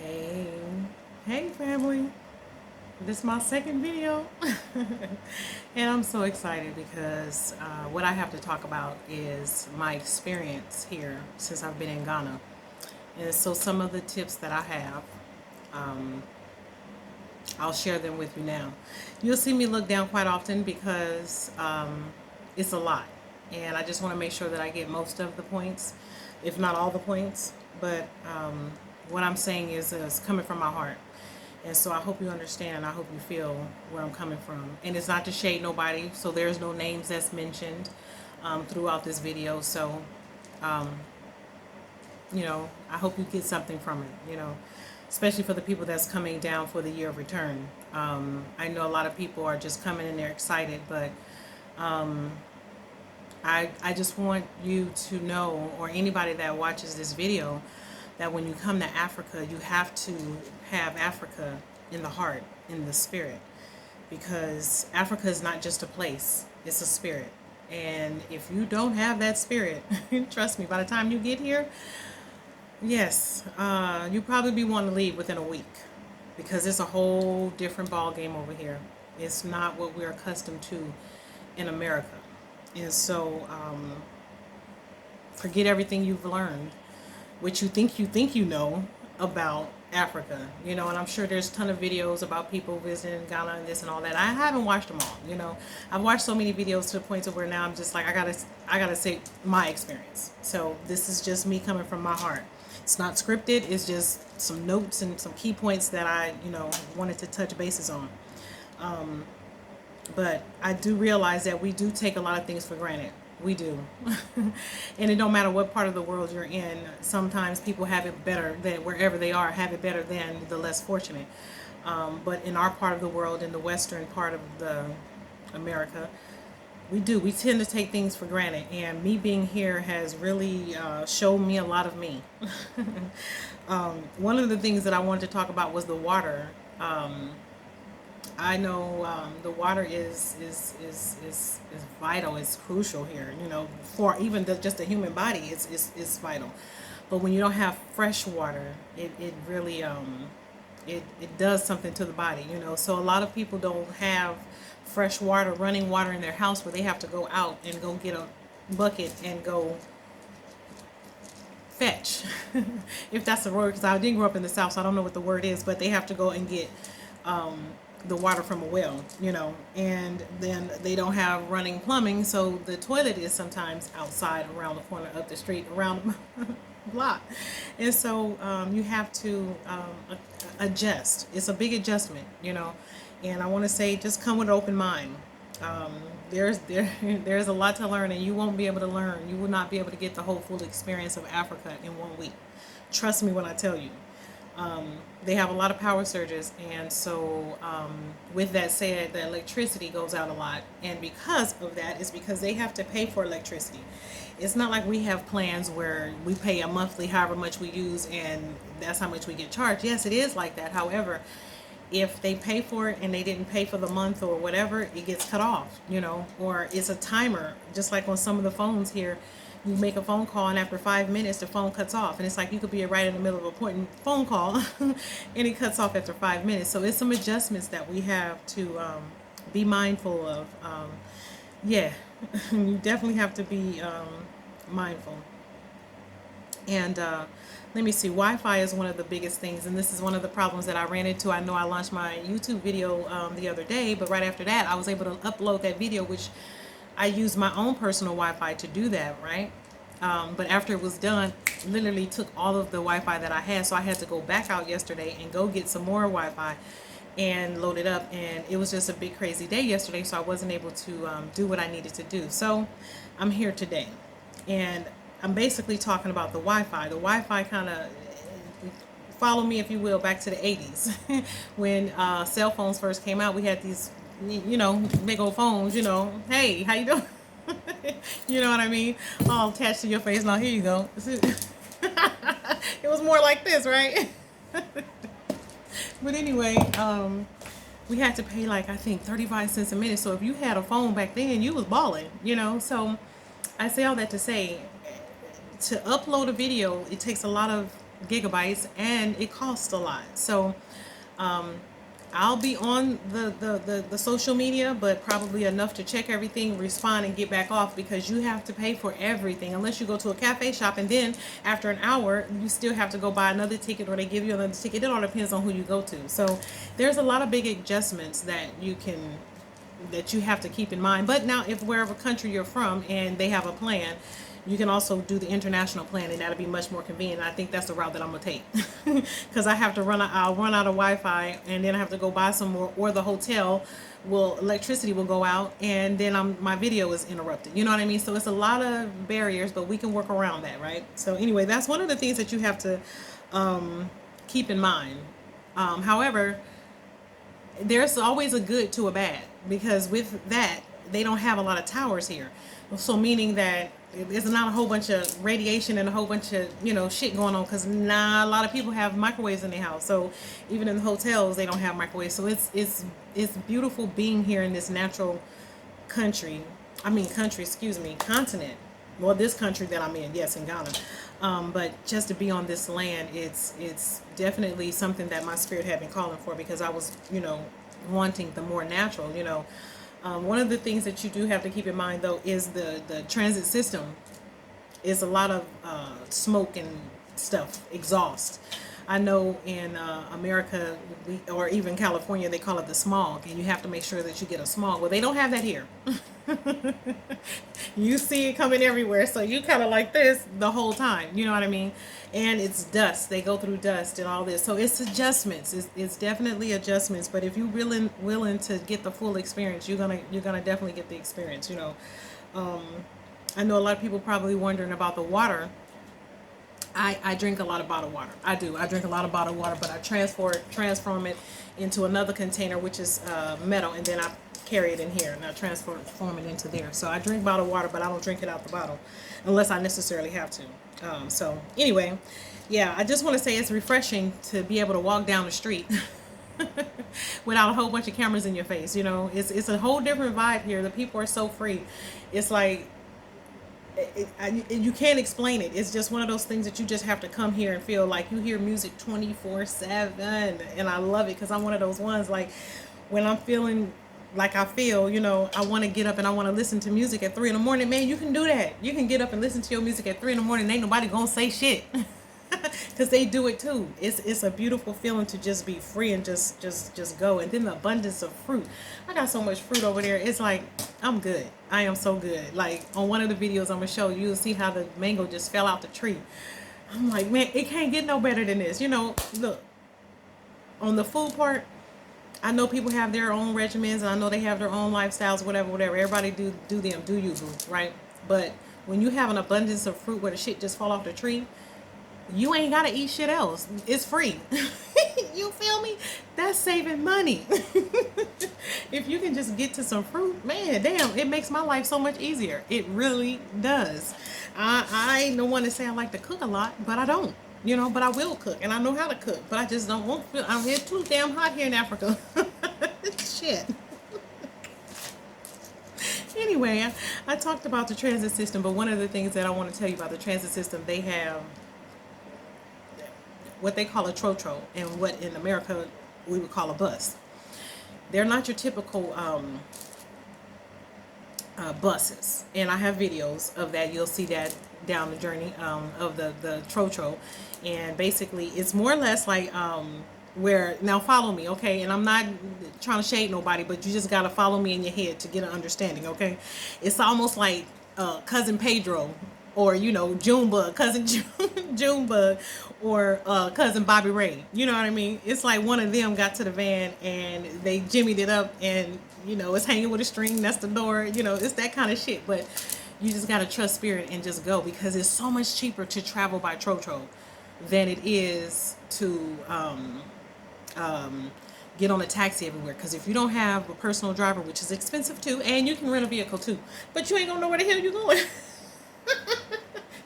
Hey, hey family. This is my second video. And I'm so excited because what I have to talk about is my experience here since I've been in Ghana. And so some of the tips that I have, um, I'll share them with you now. You'll see me look down quite often because it's a lot. And I just want to make sure that I get most of the points, if not all the points. But what I'm saying is coming from my heart. And so I hope you understand and I hope you feel where I'm coming from. And it's not to shade nobody, so there's no names that's mentioned throughout this video. So, um, I hope you get something from it, especially for the people that's coming down for the year of return. I know a lot of people are just coming and they're excited, but I just want you to know, or anybody that watches this video, that when you come to Africa, you have to have Africa in the heart, in the spirit, because Africa is not just a place, it's a spirit. And if you don't have that spirit, trust me, by the time you get here, yes, you probably be wanting to leave within a week, because it's a whole different ball game over here. It's not what we're accustomed to in America. And so forget everything you've learned, what you know about Africa, and I'm sure there's a ton of videos about people visiting Ghana and this and all that. I haven't watched them all. I've watched so many videos to the point to where now I'm just like, I gotta say my experience. So this is just me coming from my heart. It's not scripted. It's just some notes and some key points that I wanted to touch bases on. But I do realize that we do take a lot of things for granted. We do. And it don't matter what part of the world you're in. Sometimes people have it better than wherever they are, have it better than the less fortunate. But in our part of the world, in the western part of the America, we do. We tend to take things for granted. And me being here has really shown me a lot of me. One of the things that I wanted to talk about was the water. I know the water is vital. It's crucial here. For even just the human body, it's vital. But when you don't have fresh water, it really it does something to the body. So a lot of people don't have fresh water, running water in their house, where they have to go out and go get a bucket and go fetch, if that's the word. Because I didn't grow up in the South, so I don't know what the word is. But they have to go and get the water from a well, and then they don't have running plumbing, so the toilet is sometimes outside, around the corner, up the street, around the block. And so you have to adjust. It's a big adjustment, and I want to say, just come with an open mind. There's a lot to learn, and you won't be able to learn. You will not be able to get the whole full experience of Africa in 1 week. Trust me when I tell you. They have a lot of power surges, and so with that said, the electricity goes out a lot, and because of that, it's because they have to pay for electricity. It's not like we have plans where we pay a monthly, however much we use, and that's how much we get charged. Yes, it is like that. However, if they pay for it and they didn't pay for the month or whatever, it gets cut off, or it's a timer, just like on some of the phones here. You make a phone call, and after 5 minutes, the phone cuts off. And it's like you could be right in the middle of an important phone call, and it cuts off after 5 minutes. So it's some adjustments that we have to be mindful of. Yeah, you definitely have to be mindful. And let me see, Wi-Fi is one of the biggest things, and this is one of the problems that I ran into. I know I launched my YouTube video the other day, but right after that, I was able to upload that video, which I used my own personal Wi-Fi to do that, right? But after it was done, literally took all of the Wi-Fi that I had, so I had to go back out yesterday and go get some more Wi-Fi and load it up, and it was just a big crazy day yesterday, so I wasn't able to do what I needed to do. So I'm here today, and I'm basically talking about the Wi-Fi. The Wi-Fi kind of, follow me if you will, back to the 80s when cell phones first came out. We had these big old phones, hey, how you doing? You know what I mean? All attached to your face. Now, here you go. It was more like this, right? But anyway, we had to pay, like, I think 35 cents a minute. So if you had a phone back then, you was balling, So I say all that to say, to upload a video, it takes a lot of gigabytes, and it costs a lot. So I'll be on the social media, but probably enough to check everything, respond, and get back off, because you have to pay for everything unless you go to a cafe shop, and then after an hour you still have to go buy another ticket, or they give you another ticket. It all depends on who you go to. So there's a lot of big adjustments that you have to keep in mind. But now, if wherever country you're from and they have a plan, you can also do the international plan, and that'll be much more convenient. I think that's the route that I'm gonna take, because I'll run out of Wi-Fi, and then I have to go buy some more, or the hotel electricity will go out, and then my video is interrupted. You know what I mean? So it's a lot of barriers, but we can work around that, right? So anyway, that's one of the things that you have to keep in mind. However, there's always a good to a bad, because with that, they don't have a lot of towers here. So meaning that there's not a whole bunch of radiation and a whole bunch of, shit going on, because a lot of people have microwaves in their house. So even in the hotels, they don't have microwaves. So it's beautiful being here in this natural continent. Well, this country that I'm in, yes, in Ghana. But just to be on this land, it's definitely something that my spirit had been calling for, because I was, wanting the more natural, One of the things that you do have to keep in mind, though, is the transit system is a lot of smoke and stuff, exhaust. I know in America, or even California, they call it the smog, and you have to make sure that you get a smog. Well, they don't have that here. You see it coming everywhere, so you kind of like this the whole time. You know what I mean? And it's dust. They go through dust and all this. So it's adjustments. It's definitely adjustments. But if you're willing to get the full experience, you're gonna definitely get the experience. I know a lot of people probably wondering about the water. I drink a lot of bottled water. I do. I drink a lot of bottled water, but I transform it into another container, which is metal, and then I carry it in here, and I transform it into there. So I drink bottled water, but I don't drink it out the bottle unless I necessarily have to. So anyway, yeah, I just want to say it's refreshing to be able to walk down the street without a whole bunch of cameras in your face. It's a whole different vibe here. The people are so free. It's like, you can't explain it. It's just one of those things that you just have to come here and feel like you hear music 24/7. And I love it, because I'm one of those ones, like, when I'm feeling like I feel, I want to get up and I want to listen to music at 3 in the morning. Man, you can do that. You can get up and listen to your music at 3 in the morning. Ain't nobody gonna say shit, because they do it too. It's a beautiful feeling to just be free and just go. And then the abundance of fruit. I got so much fruit over there. It's like, I'm good. I am so good. Like, on one of the videos I'm gonna show you, you'll see how the mango just fell out the tree. I'm like, man, it can't get no better than this. Look, on the food part, I know people have their own regimens, and I know they have their own lifestyles, whatever. Everybody do them, do you, boo, right? But when you have an abundance of fruit where the shit just fall off the tree, you ain't gotta eat shit else. It's free. You feel me? That's saving money. If you can just get to some fruit, man, damn, it makes my life so much easier. It really does. I ain't the one to say I like to cook a lot, but I don't. But I will cook, and I know how to cook, but I just don't want to. It's too damn hot here in Africa. Shit. Anyway, I talked about the transit system, but one of the things that I want to tell you about the transit system, they have what they call a trotro, and what in America we would call a bus. They're not your typical buses, and I have videos of that. You'll see that down the journey of the trotro, and basically it's more or less like where, now follow me, okay? And I'm not trying to shade nobody, but you just got to follow me in your head to get an understanding, okay? It's almost like Cousin Pedro, or Junebug, Cousin Junebug, or Cousin Bobby Ray. You know what I mean? It's like one of them got to the van and they jimmied it up, and it's hanging with a string. That's the door. It's that kind of shit. But you just gotta trust spirit and just go, because it's so much cheaper to travel by trotro than it is to get on a taxi everywhere. Because if you don't have a personal driver, which is expensive too, and you can rent a vehicle too, but you ain't gonna know where the hell you're going.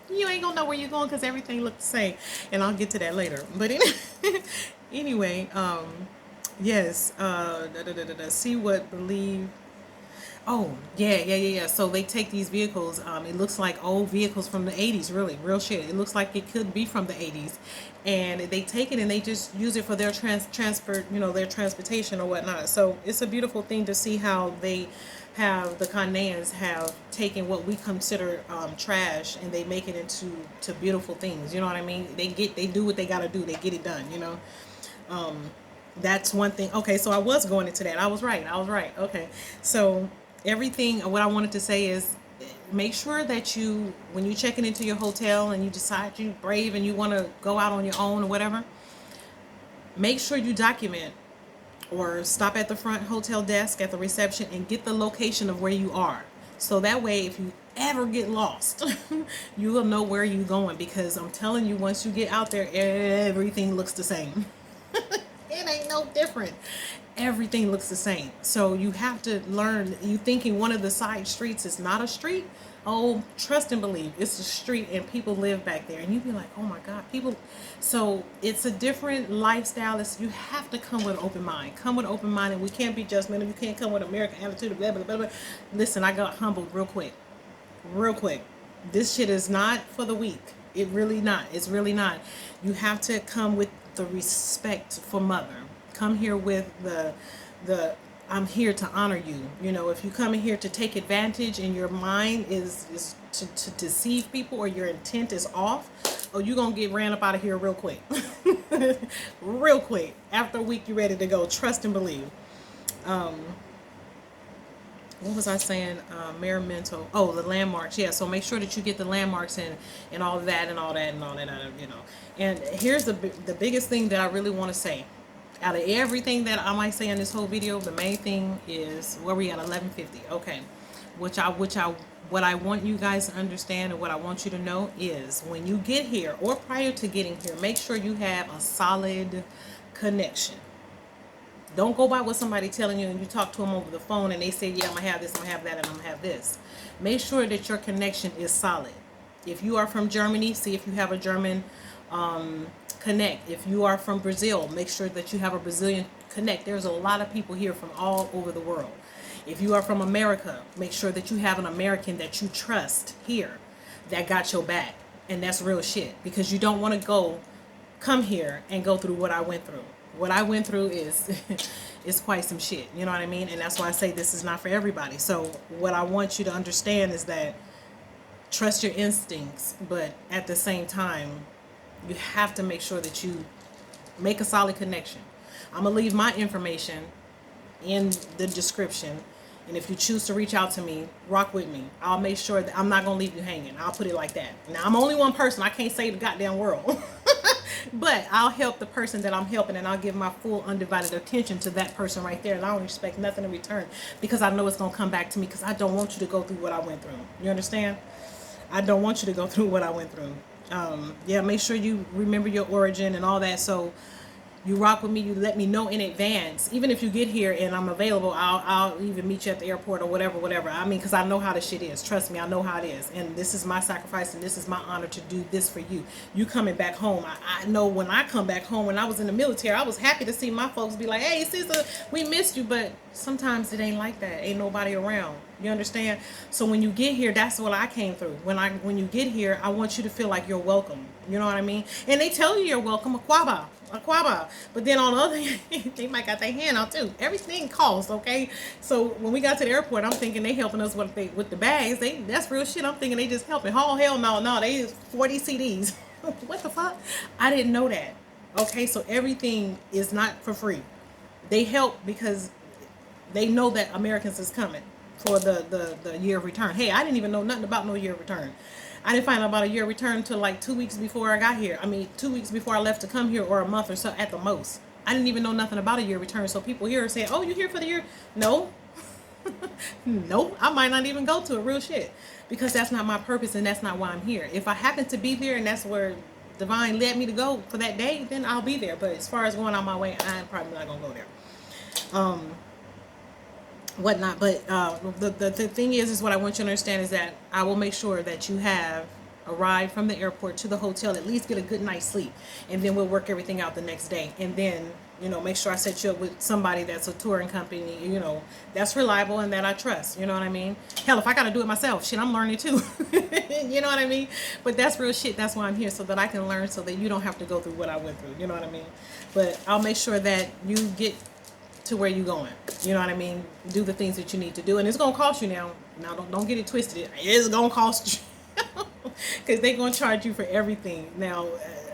You ain't gonna know where you're going, because everything looks the same, and I'll get to that later. But anyway, yes, see what believe. Oh, yeah. So they take these vehicles. It looks like old vehicles from the 80s, really, real shit. It looks like it could be from the 80s. And they take it and they just use it for their transport, their transportation or whatnot. So it's a beautiful thing to see how the Ghanaians have taken what we consider trash, and they make it into beautiful things. You know what I mean? They do what they got to do. They get it done, That's one thing. Okay, so I was going into that. I was right. Okay. So everything, what I wanted to say is, make sure that when you're checking into your hotel and you decide you're brave and you want to go out on your own or whatever, make sure you document or stop at the front hotel desk at the reception and get the location of where you are. So that way, if you ever get lost, you will know where you're going, because I'm telling you, once you get out there, everything looks the same. It ain't no different. Everything looks the same. So you have to learn. You thinking one of the side streets is not a street? Oh, trust and believe, it's a street and people live back there. And you'd be like, oh my God, people. So it's a different lifestyle. You have to come with an open mind. Come with an open mind, and we can't be judgmental. You can't come with American attitude, blah, blah, blah, blah. Listen, I got humbled real quick. This shit is not for the weak. It's really not. You have to come with the respect for mother. Come here with the I'm here to honor you. If you come in here to take advantage and your mind is to deceive people, or your intent is off, oh, you're gonna get ran up out of here real quick. Real quick. After a week, you're ready to go. Trust and believe. What was I saying? Mental. Oh, the landmarks. Yeah. So make sure that you get the landmarks and all that. And here's the biggest thing that I really want to say. Out of everything that I might say in this whole video, the main thing is where we at 1150. Okay. What I want you guys to understand, and what I want you to know is, when you get here or prior to getting here, make sure you have a solid connection. Don't go by what somebody telling you and you talk to them over the phone and they say, yeah, I'm going to have this, I'm going to have that, and I'm going to have this. Make sure that your connection is solid. If you are from Germany, see if you have a German connect. If you are from Brazil, make sure that you have a Brazilian connect. There's a lot of people here from all over the world. If you are from America, make sure that you have an American that you trust here that got your back. And that's real shit, because you don't want to come here and go through what I went through. What I went through is quite some shit. You know what I mean? And that's why I say this is not for everybody. So what I want you to understand is that trust your instincts, but at the same time, you have to make sure that you make a solid connection. I'm going to leave my information in the description. And if you choose to reach out to me, rock with me. I'll make sure that I'm not going to leave you hanging. I'll put it like that. Now, I'm only one person. I can't save the goddamn world. But I'll help the person that I'm helping, and I'll give my full undivided attention to that person right there. And I don't expect nothing in return, because I know it's going to come back to me, because I don't want you to go through what I went through. You understand? I don't want you to go through what I went through. Yeah, make sure you remember your origin and all that. So you rock with me. You let me know in advance. Even if you get here and I'm available, I'll even meet you at the airport or whatever. I mean, because I know how the shit is. Trust me, I know how it is. And this is my sacrifice, and this is my honor to do this for you. You coming back home. I know when I come back home, when I was in the military, I was happy to see my folks be like, hey, sister, we missed you. But sometimes it ain't like that. Ain't nobody around. You understand? So when you get here, that's what I came through. When you get here, I want you to feel like you're welcome. You know what I mean? And they tell you you're welcome, Aquaba. But then on the other hand, they might got their hand out too. Everything costs, okay? So when we got to the airport, I'm thinking they helping us with the bags. That's real shit. I'm thinking they just helping. Oh, hell no, they use 40 CDs. What the fuck? I didn't know that. Okay, so everything is not for free. They help because they know that Americans is coming for the year of return. Hey, I didn't even know nothing about no year of return. I didn't find out about a year of return until like 2 weeks before I got here. I mean, 2 weeks before I left to come here, or a month or so at the most. I didn't even know nothing about a year of return. So people here say, oh, you here for the year? No. No, I might not even go to it, real shit. Because that's not my purpose, and that's not why I'm here. If I happen to be there and that's where Divine led me to go for that day, then I'll be there. But as far as going on my way, I'm probably not going to go there. Whatnot. But the thing is what I want you to understand is that I will make sure that you have arrive from the airport to the hotel, at least get a good night's sleep, and then we'll work everything out the next day. And then, you know, make sure I set you up with somebody that's a touring company, you know, that's reliable and that I trust. You know what I mean? Hell, if I gotta do it myself, shit, I'm learning too. You know what I mean? But that's real shit. That's why I'm here, so that I can learn, so that you don't have to go through what I went through. You know what I mean? But I'll make sure that you get to where you're going. You know what I mean? Do the things that you need to do, and it's gonna cost you now. Now, don't get it twisted. It's gonna cost you, because they're gonna charge you for everything. Now,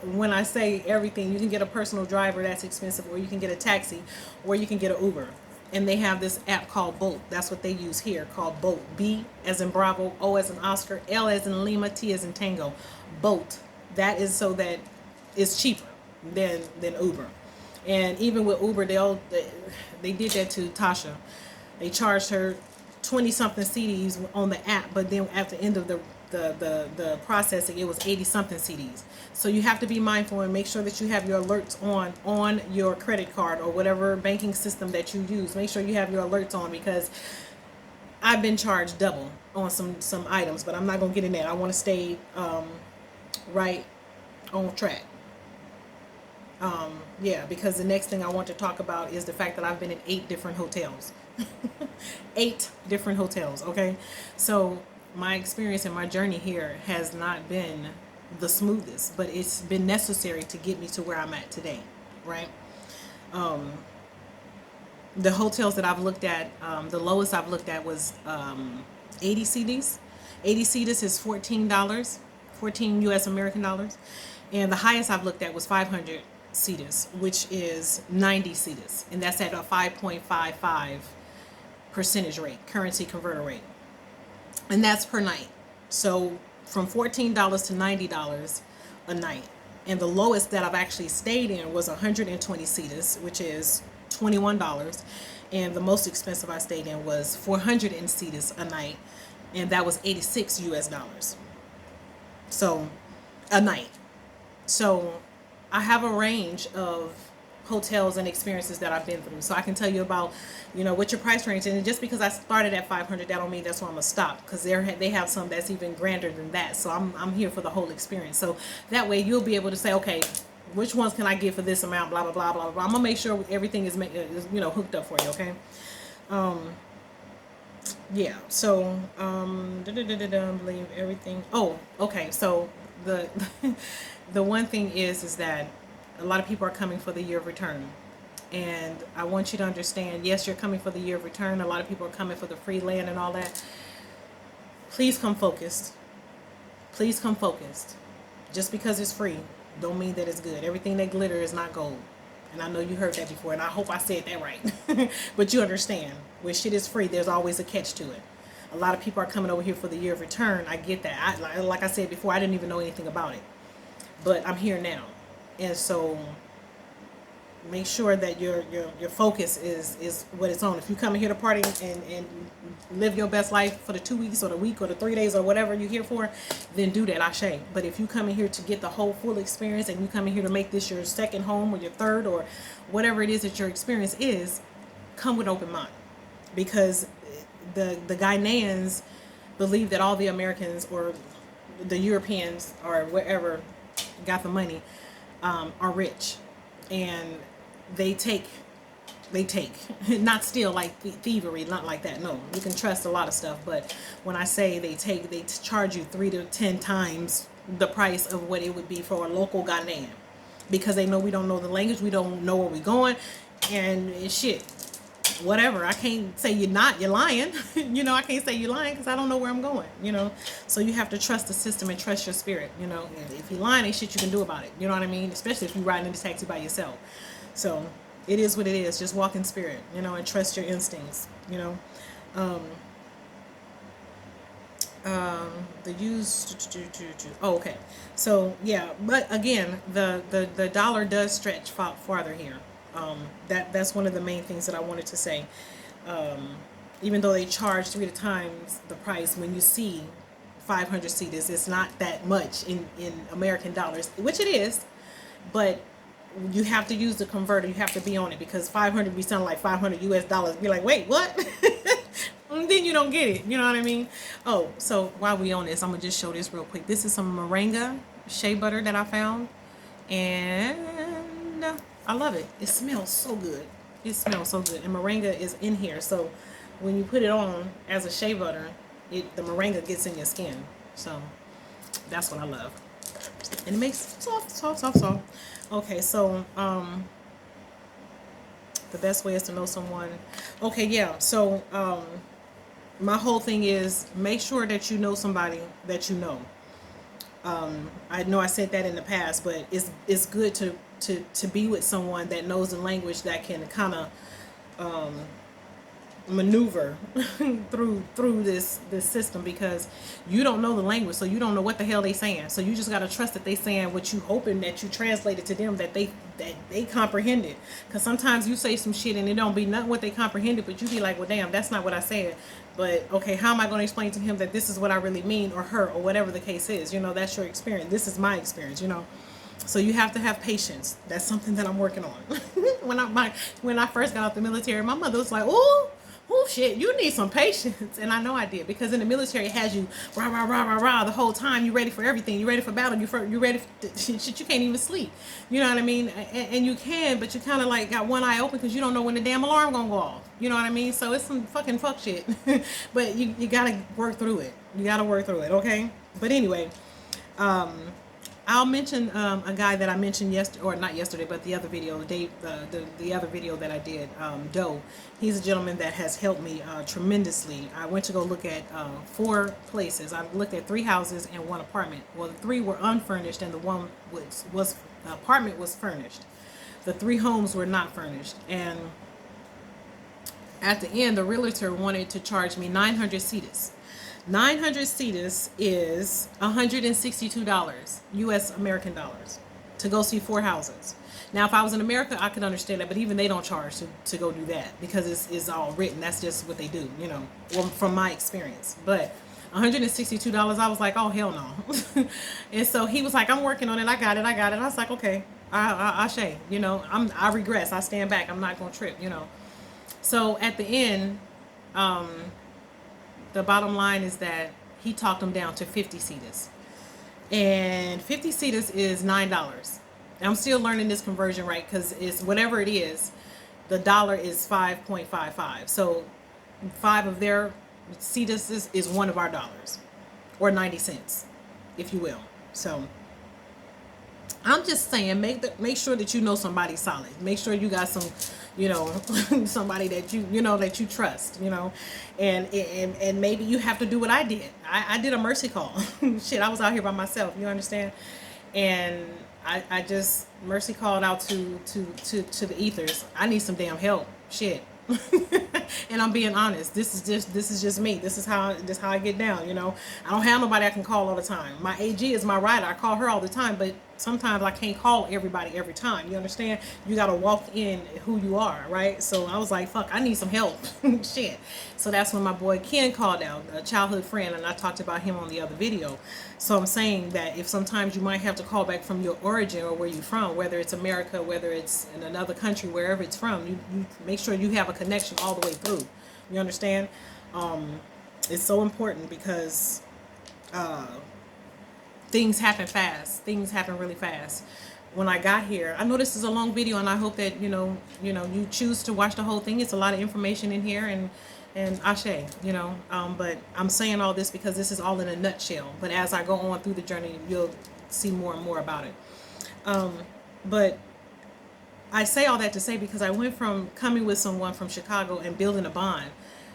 when I say everything, you can get a personal driver, that's expensive, or you can get a taxi, or you can get an Uber. And they have this app called Bolt. That's what they use here, called Bolt. B as in Bravo, O as in Oscar, L as in Lima, T as in Tango. Bolt. That is so that it's cheaper than Uber. And even with Uber, they did that to Tasha. They charged her 20 something CDs on the app, but then at the end of the processing, it was 80 something CDs. So you have to be mindful and make sure that you have your alerts on your credit card or whatever banking system that you use. Make sure you have your alerts on, because I've been charged double on some items, but I'm not gonna get in that. I want to stay right on track. Yeah, because the next thing I want to talk about is the fact that I've been in 8 different hotels. 8 different hotels, okay? So my experience and my journey here has not been the smoothest, but it's been necessary to get me to where I'm at today, right? The hotels that I've looked at, the lowest I've looked at was 80 CDs. 80 CDs is $14, 14 US American dollars. And the highest I've looked at was 500 CDs, which is 90 CDs. And that's at a 5.55% rate, currency converter rate. And that's per night. So from $14 to $90 a night. And the lowest that I've actually stayed in was 120 CDs, which is $21. And the most expensive I stayed in was 400 CDs a night, and that was 86 US dollars. So a night. So I have a range of hotels and experiences that I've been through, so I can tell you about, you know, what your price range. And just because I started at 500, that don't mean that's where I'm gonna stop, because they have some that's even grander than that. So I'm here for the whole experience, so that way you'll be able to say, okay, which ones can I get for this amount, blah blah blah blah blah. I'm gonna make sure everything is you know, hooked up for you, okay? Yeah, so believe everything. Oh, okay. So the the one thing is that a lot of people are coming for the year of return, and I want you to understand, yes, you're coming for the year of return. A lot of people are coming for the free land and all that. Please come focused. Please come focused. Just because it's free don't mean that it's good. Everything that glitter is not gold. And I know you heard that before, and I hope I said that right. But you understand, when shit is free, there's always a catch to it. A lot of people are coming over here for the year of return. I get that. Like I said before, I didn't even know anything about it. But I'm here now. And so make sure that your focus is what it's on. If you come in here to party and live your best life for the 2 weeks or the week or the 3 days or whatever you're here for, then do that, ashe. But if you come in here to get the whole full experience, and you come in here to make this your second home or your third or whatever it is that your experience is, come with open mind. Because the Ghanaians believe that all the Americans or the Europeans or wherever got the money are rich, and they take not steal, like thievery, not like that. No, you can trust a lot of stuff, but when I say they charge you 3 to 10 times the price of what it would be for a local Ghanaian, because they know we don't know the language, we don't know where we're going, and shit, whatever. I can't say you're lying. You know, I can't say you're lying because I don't know where I'm going, you know. So you have to trust the system and trust your spirit, you know. And if you're lying, ain't shit you can do about it. You know what I mean? Especially if you're riding in the taxi by yourself. So it is what it is. Just walk in spirit, you know, and trust your instincts, you know. The use oh, okay. So yeah, but again, the dollar does stretch farther here. That's one of the main things that I wanted to say. Even though they charge 3 times the price, when you see 500 CDs, it's not that much in American dollars, which it is, but you have to use the converter. You have to be on it, because 500 be sounding like 500 US dollars. Be like, wait, what? then you don't get it. You know what I mean? Oh, so while we on this, I'm gonna just show this real quick. This is some moringa shea butter that I found, and I love it. It smells so good. It smells so good, and moringa is in here. So when you put it on as a shea butter, the moringa gets in your skin. So that's what I love, and it makes soft, soft, soft, soft. Okay, so the best way is to know someone. Okay, yeah. So my whole thing is make sure that you know somebody that you know. I know I said that in the past, but it's good to be with someone that knows the language, that can kind of maneuver through this system, because you don't know the language, so you don't know what the hell they saying. So you just gotta trust that they saying what you hoping that you translated to them, that they comprehend it. Because sometimes you say some shit and it don't be nothing what they comprehended, but you be like, well, damn, that's not what I said. But okay, how am I going to explain to him that this is what I really mean, or her, or whatever the case is? You know, that's your experience. This is my experience. You know. So you have to have patience. That's something that I'm working on. when I first got out the military, my mother was like, oh shit, you need some patience. And I know I did, because in the military it has you rah rah rah rah rah the whole time. You ready for everything. You ready for battle. You ready for shit. You can't even sleep. You know what I mean? And you can, but you kind of like got one eye open because you don't know when the damn alarm gonna go off. You know what I mean? So it's some fucking fuck shit. But you gotta work through it. You gotta work through it. Okay. But anyway, I'll mention a guy that I mentioned yesterday, or not yesterday, but the other video, the other video that I did, Doe. He's a gentleman that has helped me tremendously. I went to go look at 4 places. I looked at 3 houses and 1 apartment. Well, the 3 were unfurnished, and the one was the apartment was furnished. The 3 homes were not furnished, and at the end, the realtor wanted to charge me 900 cedis. 900 cedis is $162 US American dollars to go see 4 houses. Now, if I was in America, I could understand that, but even they don't charge to go do that, because it's all written. That's just what they do, you know, well, from my experience. But $162, I was like, oh, hell no. And so he was like, I'm working on it. I got it. I was like, okay, I say, you know, I regress. I stand back. I'm not going to trip, you know. So at the end, the bottom line is that he talked them down to 50 cedis. And 50 cedis is $9. I'm still learning this conversion right, because it's whatever it is, the dollar is 5.55. So 5 of their cedis is 1 of our dollars, or 90 cents, if you will. So I'm just saying, make sure that you know somebody solid. Make sure you got some, you know, somebody that you know that you trust, you know, and maybe you have to do what I did. I did a mercy call. Shit, I was out here by myself. You understand? And I just mercy called out to the ethers. I need some damn help. Shit. And I'm being honest. This is just me. This is how I get down. You know, I don't have nobody I can call all the time. My AG is my rider. I call her all the time, but sometimes I can't call everybody every time. You understand? You got to walk in who you are, right? So I was like, fuck, I need some help. Shit. So that's when my boy Ken called out, a childhood friend, and I talked about him on the other video. So I'm saying that if sometimes you might have to call back from your origin, or where you're from, whether it's America, whether it's in another country, wherever it's from, you make sure you have a connection all the way through. You understand? It's so important, because things happen fast. Things happen really fast. When I got here, I know this is a long video, and I hope that you choose to watch the whole thing. It's a lot of information in here, and ashe, you know. But I'm saying all this because this is all in a nutshell. But as I go on through the journey, you'll see more and more about it. But I say all that to say, because I went from coming with someone from Chicago and building a bond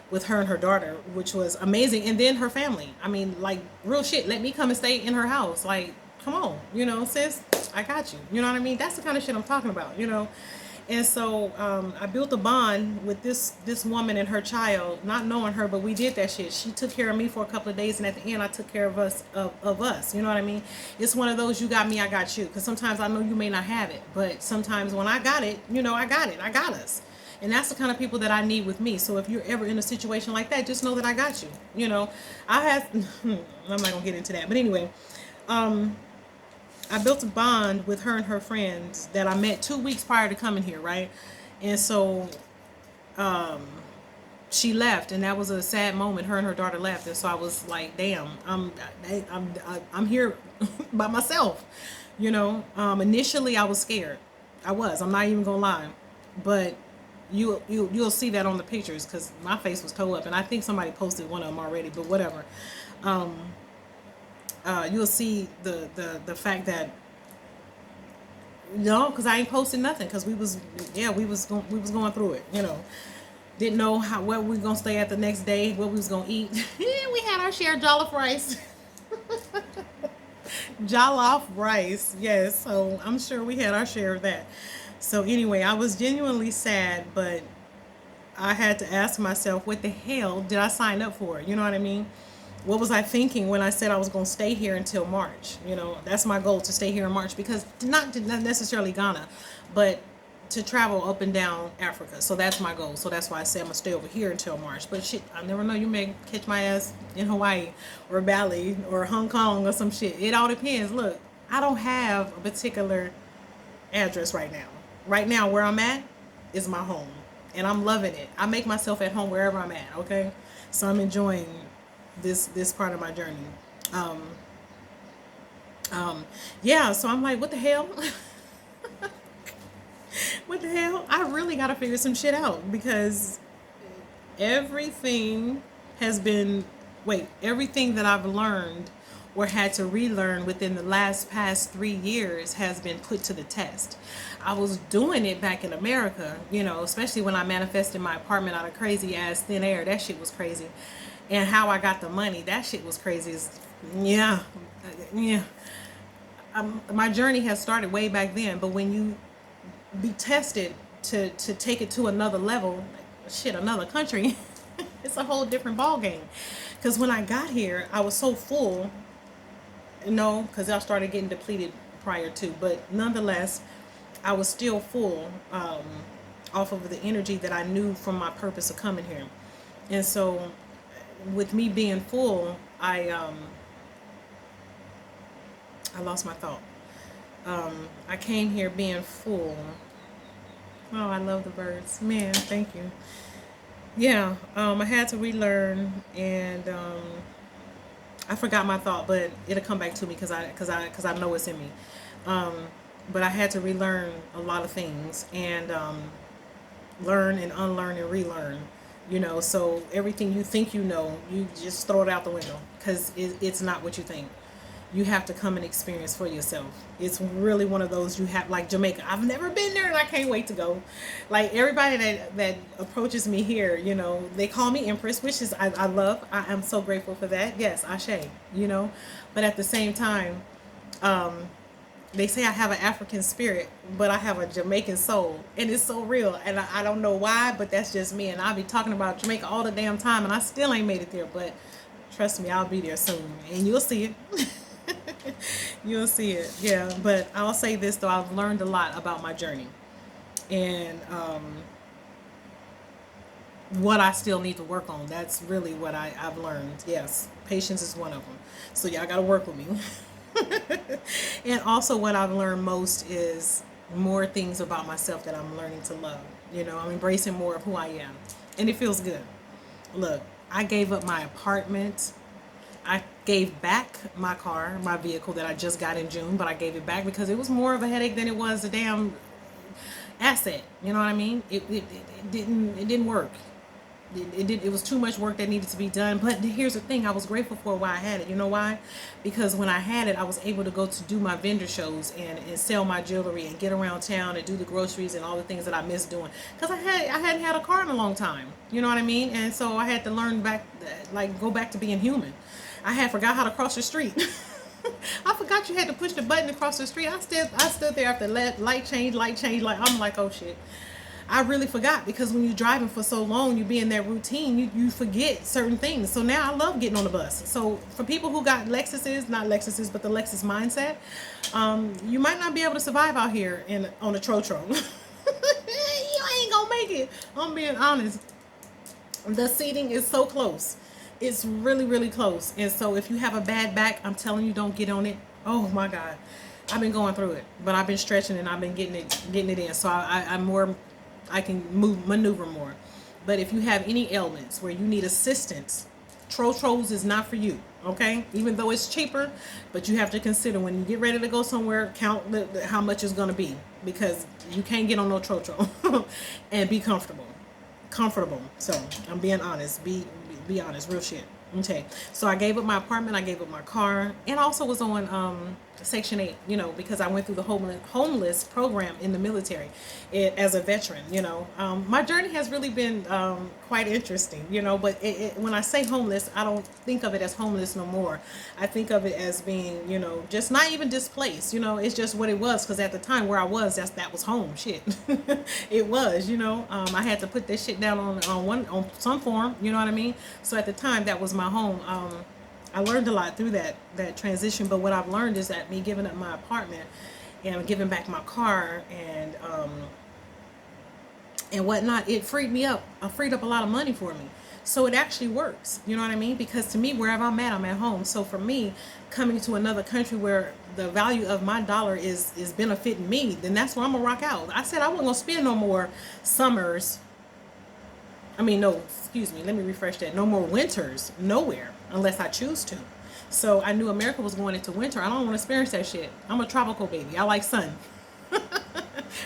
with her and her daughter, which was amazing, and then her family. I mean, like, real shit. Let me come and stay in her house. Like, come on, you know, sis, I got you. You know what I mean? That's the kind of shit I'm talking about, you know. And so I built a bond with this woman and her child, not knowing her, but we did that shit. She took care of me for a couple of days, and at the end, I took care of us. You know what I mean? It's one of those, you got me, I got you. Because sometimes I know you may not have it, but sometimes when I got it, you know, I got it. I got us. And that's the kind of people that I need with me. So if you're ever in a situation like that, just know that I got you. You know, I'm not going to get into that. But anyway, I built a bond with her and her friends that I met 2 weeks prior to coming here, right? And so she left, and that was a sad moment. Her and her daughter left, and so I was like, damn, I'm here by myself, you know. Initially I was scared. I'm not even gonna lie, but you'll see that on the pictures, because my face was toe up, and I think somebody posted one of them already, but whatever. You'll see the fact that, no, because I ain't posted nothing, because we was going through it, you know. Didn't know where we was gonna stay at the next day, what we was gonna eat. We had our share of jollof rice. Jollof rice, yes. So I'm sure we had our share of that. So anyway, I was genuinely sad, but I had to ask myself, what the hell did I sign up for? You know what I mean? What was I thinking when I said I was going to stay here until March? You know, that's my goal, to stay here in March, because not necessarily Ghana, but to travel up and down Africa. So that's my goal. So that's why I said I'm going to stay over here until March. But shit, I never know. You may catch my ass in Hawaii or Bali or Hong Kong or some shit. It all depends. Look, I don't have a particular address right now. Right now, where I'm at is my home, and I'm loving it. I make myself at home wherever I'm at, okay? So I'm enjoying this part of my journey. Yeah, so I'm like, what the hell? What the hell? I really got to figure some shit out, because everything has been, everything that I've learned or had to relearn within the past 3 years has been put to the test. I was doing it back in America, you know, especially when I manifested my apartment out of crazy ass thin air. That shit was crazy. And how I got the money, that shit was crazy. Yeah. My journey has started way back then, but when you be tested to take it to another level, shit, another country, it's a whole different ball game. Because when I got here, I was so full, you know, because I started getting depleted prior to, but nonetheless, I was still full, off of the energy that I knew from my purpose of coming here. And so with me being full, I lost my thought. I came here being full. Oh, I love the birds, man. Thank you. Yeah, I had to relearn, and I forgot my thought, but it'll come back to me, because I know it's in me. But I had to relearn a lot of things, and learn and unlearn and relearn. You know, so everything you think you know, you just throw it out the window, because it's not what you think. You have to come and experience for yourself. It's really one of those, you have, like Jamaica. I've never been there, and I can't wait to go. Like everybody that approaches me here, you know, they call me Empress, which is I love. I am so grateful for that. Yes, Ashe, you know. But at the same time, they say I have an African spirit, but I have a Jamaican soul, and it's so real. And I don't know why, but that's just me. And I'll be talking about Jamaica all the damn time, and I still ain't made it there. But trust me, I'll be there soon, and you'll see it. You'll see it. Yeah, but I'll say this though, I've learned a lot about my journey, and what I still need to work on. That's really what I've learned. Yes, patience is one of them. So y'all gotta work with me. And also what I've learned most is more things about myself that I'm learning to love. You know, I'm embracing more of who I am, and it feels good. Look, I gave up my apartment. I gave back my car, my vehicle that I just got in June, but I gave it back because it was more of a headache than it was a damn asset. You know what I mean? It didn't work. It was too much work that needed to be done. But here's the thing, I was grateful for why I had it. You know why? Because when I had it, I was able to go to do my vendor shows and sell my jewelry and get around town and do the groceries and all the things that I missed doing. Because I hadn't had a car in a long time. You know what I mean? And so I had to learn back, like go back to being human. I had forgot how to cross the street. I forgot you had to push the button to cross the street. I stood there after light change. I'm like, oh shit. I really forgot, because when you're driving for so long, you be in that routine, you forget certain things. So now I love getting on the bus. So for people who got Lexuses, not Lexuses, but the Lexus mindset, you might not be able to survive out here on a Trotro. You ain't gonna make it. I'm being honest. The seating is so close. It's really, really close. And so if you have a bad back, I'm telling you, don't get on it. Oh my God. I've been going through it, but I've been stretching and I've been getting it in. So I can maneuver more. But if you have any ailments where you need assistance, Trotro's is not for you. Okay, even though it's cheaper, but you have to consider when you get ready to go somewhere, count how much it's going to be, because you can't get on no Trotro and be comfortable. So I'm being honest. Be honest, real shit. Okay, so I gave up my apartment, I gave up my car, and I also was on Section 8, you know, because I went through the homeless program in the military as a veteran, you know. My journey has really been quite interesting, you know, but when I say homeless, I don't think of it as homeless no more. I think of it as being, you know, just not even displaced, you know. It's just what it was, because at the time where I was, that was home shit. It was, you know. I had to put this shit down on some form, you know what I mean? So at the time, that was my home. I learned a lot through that transition, but what I've learned is that me giving up my apartment and giving back my car and whatnot, it freed me up. I freed up a lot of money for me. So it actually works, you know what I mean? Because to me, wherever I'm at home. So for me, coming to another country where the value of my dollar is benefiting me, then that's where I'm gonna rock out. I said I wasn't gonna spend no more summers. I mean, no, excuse me, let me refresh that. No more winters, nowhere, unless I choose to. So I knew America was going into winter. I don't want to experience that shit. I'm a tropical baby. I like sun.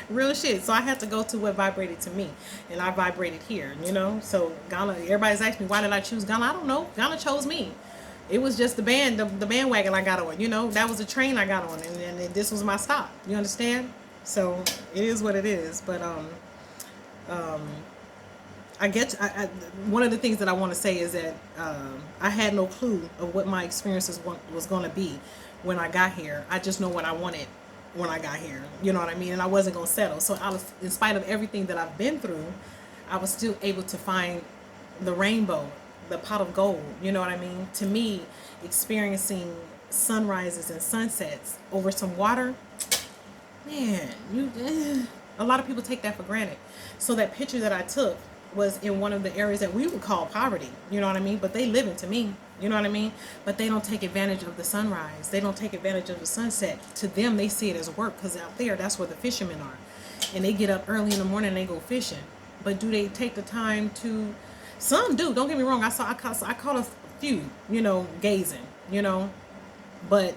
Real shit. So I had to go to what vibrated to me. And I vibrated here, you know. So Ghana, everybody's asking me, why did I choose Ghana? I don't know. Ghana chose me. It was just the bandwagon I got on, you know. That was the train I got on, and this was my stop. You understand? So it is what it is. But one of the things that I want to say is that I had no clue of what my experiences was going to be when I got here. I just know what I wanted when I got here. You know what I mean? And I wasn't going to settle. So in spite of everything that I've been through, I was still able to find the rainbow, the pot of gold. You know what I mean? To me, experiencing sunrises and sunsets over some water, man, a lot of people take that for granted. So that picture that I took was in one of the areas that we would call poverty, you know what I mean? But they live it to me, you know what I mean? But they don't take advantage of the sunrise. They don't take advantage of the sunset. To them, they see it as work, because out there, that's where the fishermen are. And they get up early in the morning and they go fishing. But do they take the time to... Some do, don't get me wrong. I caught a few, you know, gazing, you know. But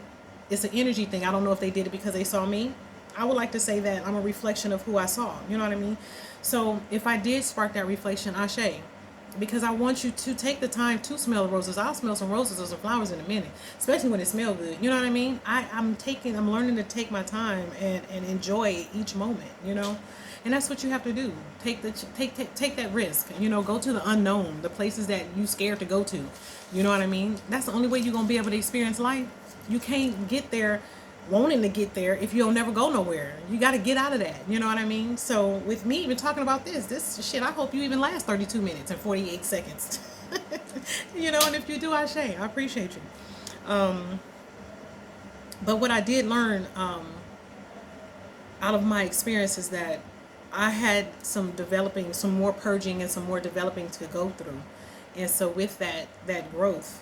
it's an energy thing. I don't know if they did it because they saw me. I would like to say that I'm a reflection of who I saw, you know what I mean? So if I did spark that reflection, ashe, because I want you to take the time to smell the roses. I'll smell some roses or some flowers in a minute, especially when it smells good. You know what I mean? I'm learning to take my time and enjoy each moment, you know? And that's what you have to do. Take that risk, you know, go to the unknown, the places that you scared to go to. You know what I mean? That's the only way you're going to be able to experience life. You can't get there wanting to get there if you'll never go nowhere. You got to get out of that, you know what I mean? So with me even talking about this shit, I hope you even last 32 minutes and 48 seconds. You know, and if you do, I appreciate you. But what I did learn out of my experience is that I had some more purging and some more developing to go through. And so with that growth,